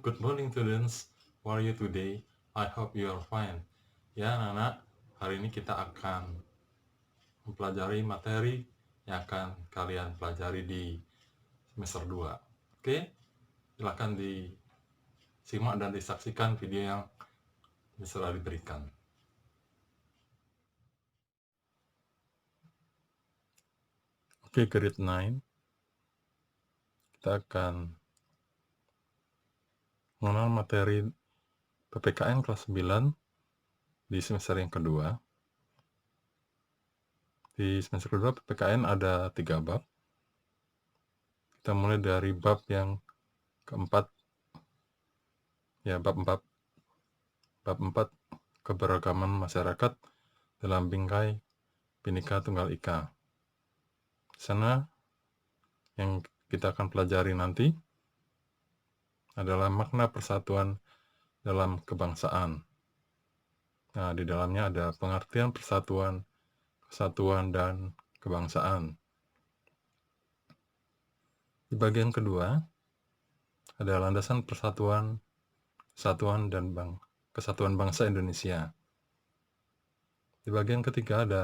good morning students. How are you today? I hope you are fine. Ya anak-anak, hari ini kita akan mempelajari materi yang akan kalian pelajari di semester 2. Oke, silakan disimak dan disaksikan video yang sudah diberikan. Oke, grade 9. Kita akan mengenal materi PPKN kelas 9 di semester yang kedua. Di semester kedua PPKN ada 3 bab. Kita mulai dari bab yang keempat, ya bab 4. Bab 4, keberagaman masyarakat dalam bingkai Bhinneka Tunggal Ika. Di sana yang kita akan pelajari nanti adalah makna persatuan dalam kebangsaan. Nah, di dalamnya ada pengertian persatuan, kesatuan, dan kebangsaan. Di bagian kedua ada landasan persatuan, kesatuan, dan kesatuan bangsa Indonesia. Di bagian ketiga ada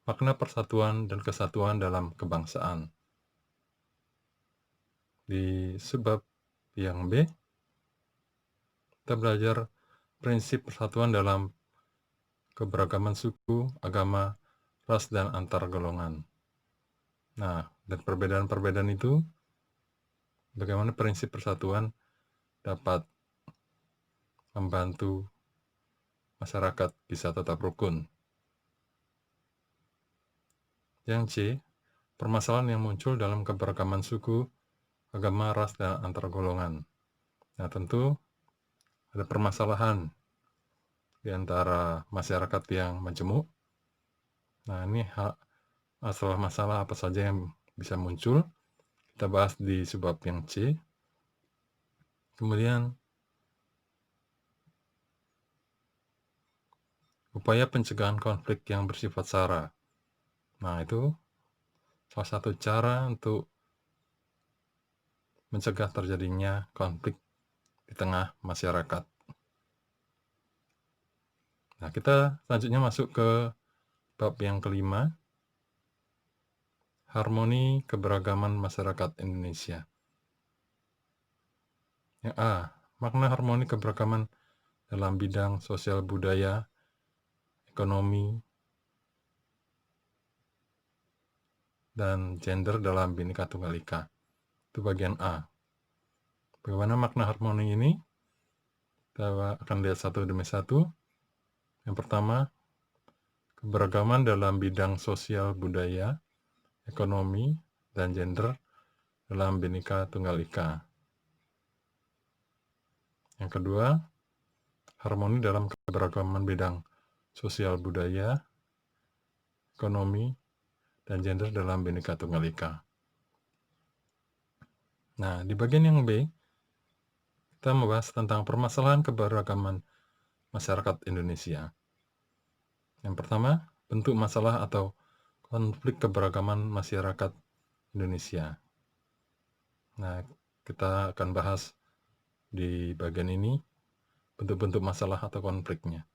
makna persatuan dan kesatuan dalam kebangsaan. Di subbab yang B, kita belajar prinsip persatuan dalam keberagaman suku, agama, ras, dan antar golongan. Nah, dan perbedaan-perbedaan itu, bagaimana prinsip persatuan dapat membantu masyarakat bisa tetap rukun. Yang C, permasalahan yang muncul dalam keberagaman suku, agama, ras, dan antar golongan. Nah, tentu ada permasalahan di antara masyarakat yang majemuk. Nah, ini masalah apa saja yang bisa muncul. Kita bahas di subbab yang C. Kemudian, upaya pencegahan konflik yang bersifat sara. Nah, itu salah satu cara untuk mencegah terjadinya konflik di tengah masyarakat. Nah, kita selanjutnya masuk ke bab yang kelima, harmoni keberagaman masyarakat Indonesia. Yang A, makna harmoni keberagaman dalam bidang sosial budaya, ekonomi, dan gender dalam Bhinneka Tunggal Ika. Itu bagian A. Bagaimana makna harmoni ini? Kita akan lihat satu demi satu. Yang pertama, keberagaman dalam bidang sosial budaya, ekonomi, dan gender dalam Bhinneka Tunggal Ika. Yang kedua, harmoni dalam keberagaman bidang sosial budaya, ekonomi, dan gender dalam Bhinneka Tunggal Ika. Nah, di bagian yang B, kita membahas tentang permasalahan keberagaman masyarakat Indonesia. Yang pertama, bentuk masalah atau konflik keberagaman masyarakat Indonesia. Nah, kita akan bahas di bagian ini bentuk-bentuk masalah atau konfliknya.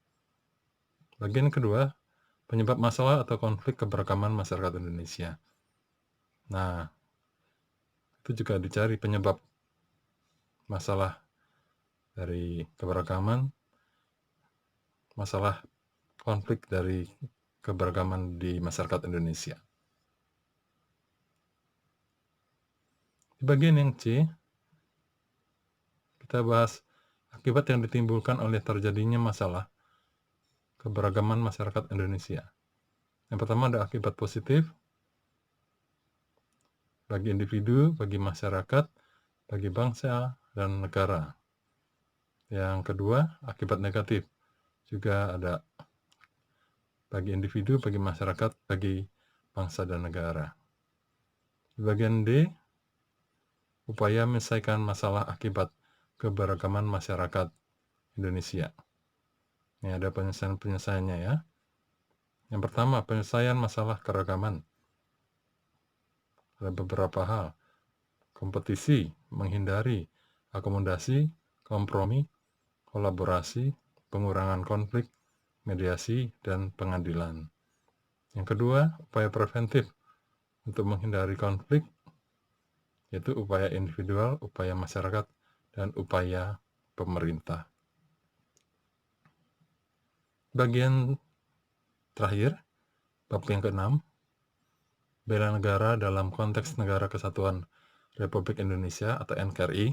Bagian kedua, penyebab masalah atau konflik keberagaman masyarakat Indonesia. Nah, itu juga dicari penyebab masalah dari keberagaman, masalah konflik dari keberagaman di masyarakat Indonesia. Di bagian yang C, kita bahas akibat yang ditimbulkan oleh terjadinya masalah keberagaman masyarakat Indonesia. Yang pertama ada akibat positif bagi individu, bagi masyarakat, bagi bangsa, dan negara. Yang kedua, akibat negatif. Juga ada bagi individu, bagi masyarakat, bagi bangsa dan negara. Di bagian D, upaya menyelesaikan masalah akibat keberagaman masyarakat Indonesia. Ini ada penyelesaiannya ya. Yang pertama, penyelesaian masalah keragaman. Ada beberapa hal. Kompetisi, menghindari, akomodasi, kompromi, kolaborasi, pengurangan konflik, mediasi, dan pengadilan. Yang kedua, upaya preventif untuk menghindari konflik, yaitu upaya individual, upaya masyarakat, dan upaya pemerintah. Bagian terakhir, bab yang ke-6, bela negara dalam konteks Negara Kesatuan Republik Indonesia atau NKRI.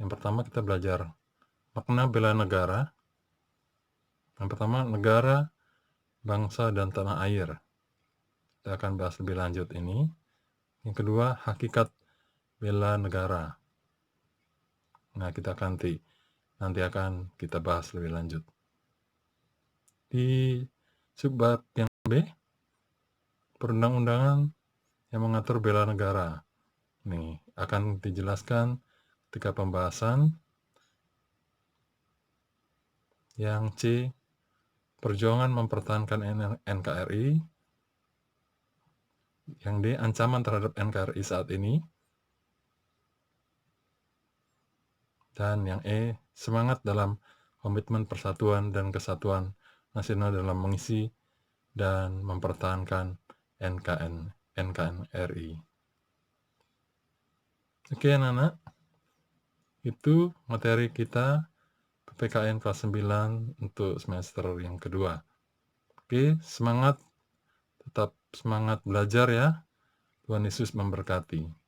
Yang pertama kita belajar makna bela negara. Yang pertama, negara, bangsa, dan tanah air. Kita akan bahas lebih lanjut ini. Yang kedua, hakikat bela negara. Nah, nanti akan kita bahas lebih lanjut. Di subbab yang B, perundang-undangan yang mengatur bela negara. Nih, akan dijelaskan ketika pembahasan. Yang C, perjuangan mempertahankan NKRI. Yang D, ancaman terhadap NKRI saat ini. Dan yang E, semangat dalam komitmen persatuan dan kesatuan nasional dalam mengisi dan mempertahankan NKRI. Oke anak-anak, itu materi kita PPKN kelas 9 untuk semester yang kedua. Oke, semangat, tetap semangat belajar ya. Tuhan Yesus memberkati.